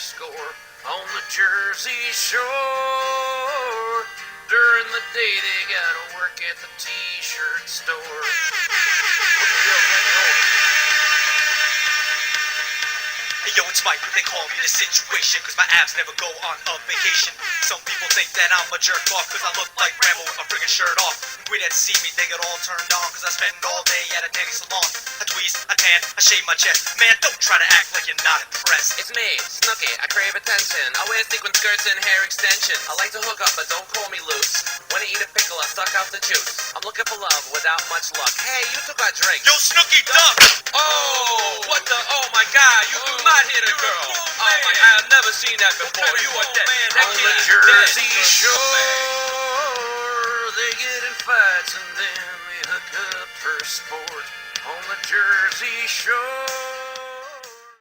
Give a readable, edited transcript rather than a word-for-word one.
score on the Jersey Shore. During the day they gotta work at the t-shirt store. What the hell's that? Hey yo, it's Mike, but they call me the situation, cause my abs never go on a vacation. Some people think that I'm a jerk off, cause I look like Rambo with my friggin' shirt off. When they see me, they get all turned on, cause I spend all day at a tanning salon. I tweeze, I tan, I shave my chest. Man, don't try to act like you're not impressed. It's me, Snooky, I crave attention. I wear sequin skirts and hair extensions. I like to hook up, but don't call me loose. When I eat a pickle, I suck out the juice. I'm looking for love without much luck. Hey, you took our drink. Yo, Snooky, duck! Oh, what the? Oh my God, you do not hit a girl. Oh my, I've never seen that before. You are dead. On the Jersey Shore, they get in fights and then they hook up for sport. On the Jersey Shore.